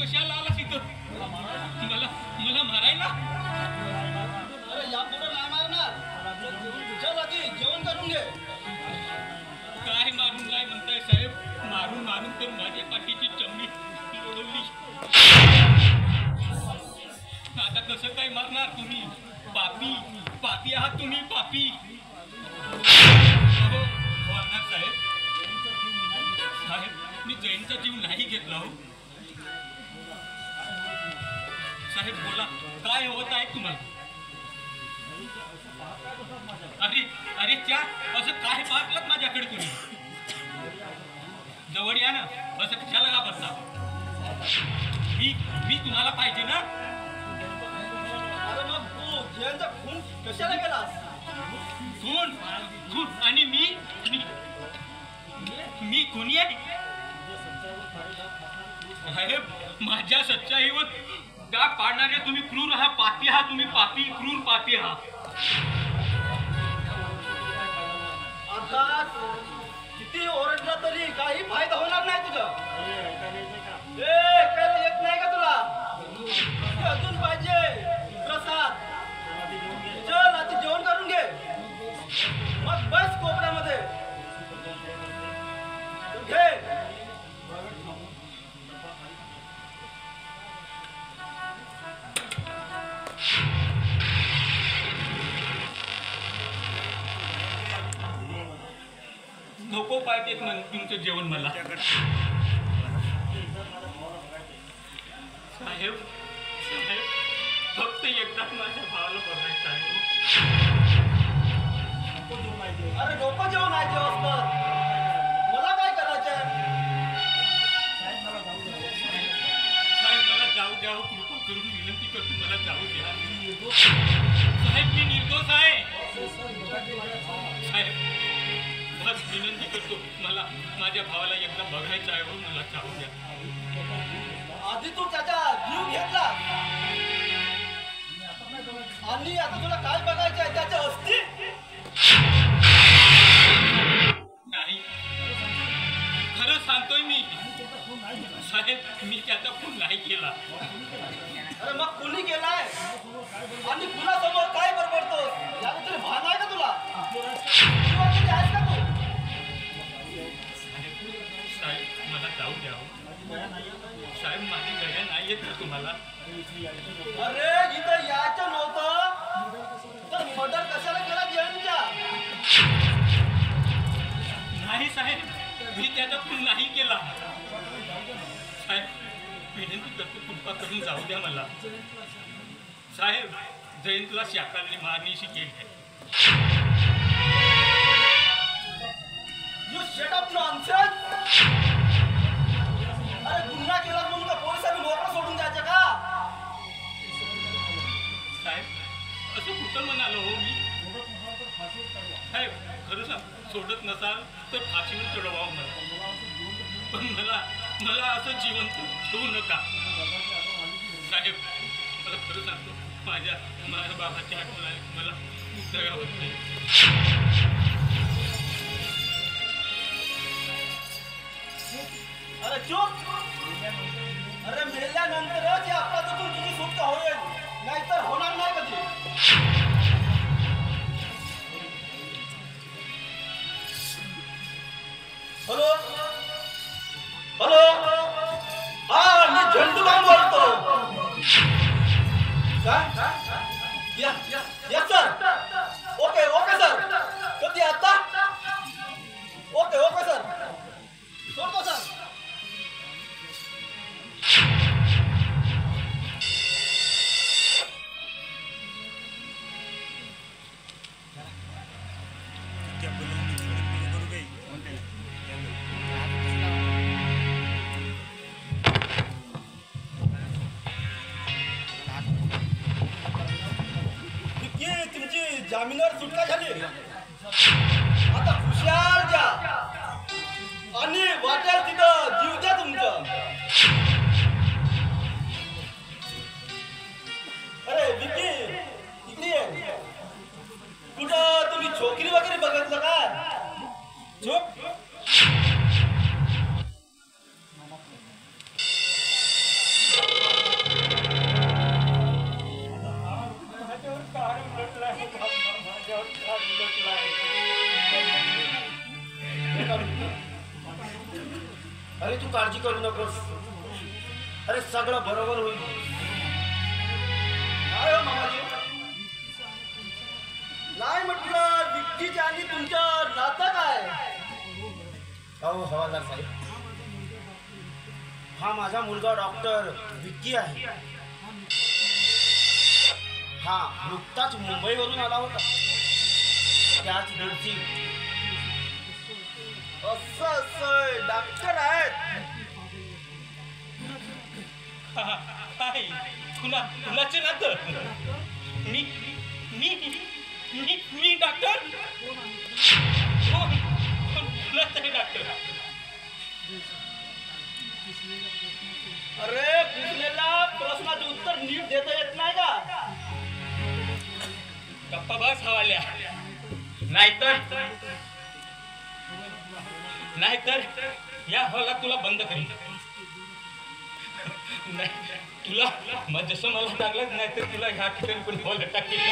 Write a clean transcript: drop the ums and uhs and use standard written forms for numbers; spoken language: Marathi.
कशाला आलास इथं? मला मला मारायला? अरे यापुढे नाही मारणार. चल आधी जेवण करून घे. काय मारून काय म्हणताय साहेब? मारून मारून तर माझ्या पाठीची चमडी ओढवली. आता कसं काय मारणार तुम्ही? पापी पापी आहात तुम्ही, पापी. साहेब साहेब, मी जैनचा जीव नाही घेतला हो. साहेब बोला, काय होत आहे तुम्हाला? अरे अरे त्या असं काय पाहतलात माझ्याकडे तुम्ही? जवळ या ना, असं कशाला घाबरता? मी तुम्हाला पाहिजे ना. अरे मग तू जयंतचा खून कशाला केलास? खून खून आणि मी कोणी आहे? साहेब, माझ्या सच्चाईवर डाग पाडणारे तुम्ही क्रूर आहात, पापी आहात तुम्ही, पापी, क्रूर पापी आहात. आता किती ओरडला तरी काही फायदा होणार नाही तुझा. काय येत नाही का तुला? अजून पाहिजे प्रसाद. चल आधी जेवण करून घे, मग बस कोपऱ्यामध्ये घे. नको पाहिजेत मग तुमचं जेवण मला. साहेब साहेब, फक्त एकदाच माझ्या भावाला बघायचं आहे. अरे नको जेवण आहे जेवण, मला काय करायचंय? साहेब मला जाऊ द्या, कृपा करून विनंती करतो, मला जाऊ द्या. साहेब मी निर्दोष आहे. साहेब बस विनंती करतो, मला माझ्या भावाला एकदा बघायचं आहे, मला जाऊ द्या. आधी तू त्याचा जीव घेतला आणि आता तुला काय बघायचं आहे? त्याच्या अस्थी? नाही, खरं सांगतोय मी साहेब, मी त्याचा खून नाही केला. अरे मग कोणी केलाय आणि कुणासमोर काय बडबडतोस? याला तरी भान आहे का तुला? आहेस का तू? साहेब मला जाऊ द्या. साहेब माझी गड्या नाही येत ना तुम्हाला? अरे इथं यायचं नव्हतं तर मर्डर कशाला केला जयंतच्या? नाही साहेब, मी त्याचा खून नाही केला. साहेब विनंती करतो, कृपा करून जाऊ द्या मला. साहेब जयंतला शाकाने मारणी शिकेल. You shut up nonsense! अरे गुन्हा केला म्हणून का पोलिसांनी मोकळं सोडून द्यायचं का? साहेब असं कुठं म्हणालो हो मी? साहेब खरं सांग, सोडत नसाल तर फाशीवर चढवावं मला, पण मला असं जिवंत ठेवू नका. साहेब मला खरं सांगतो, माझ्या बाबाची आठवण आहे, मला दया होत नाही. अरे चुप! अरे मेल्यानंतरच या अपघातातून तुझी सुटका होईल, नाहीतर होणार नाही कधी. हॅलो हॅलो, हा मी झंडूबाई बोलतो. काय? Yes sir. Okay okay sir. कधी आता? Okay okay sir. सोडतो सर. तुमची जामिनावर सुटका झाली, आता हुशार जा आणि वाटेल तिथं जीव द्या तुमचं. अरे विकी इकडे ये. कुठं तुम्ही छोकरी वगैरे बघितलं का? काळजी करू नकोस. अरे सगळं बरोबर होईल. काय हो मामाजी? नाही म्हटलं विक्कीच्या आणि तुमचं नातं काय? अहो हवालदार साहेब, हा माझा मुलगा डॉक्टर विक्की आहे. हा नुकताच मुंबईवरून आला होता. त्याच दिवशी असं डॉक्टर आहेत. कुणाचे नातं? मी मी मी मी डॉक्टर? कुणाचं आहे डॉक्टर? अरे कुठलेला प्रश्नाचं उत्तर नीट देता येत नाही का? गप्पा बस हवाल्या. नाहीतर या हॉलात तुला बंद करीन. तुला जसं मला टाकलं, नाहीतर तुला ह्या ठिकाणी पण हॉल टाकेल.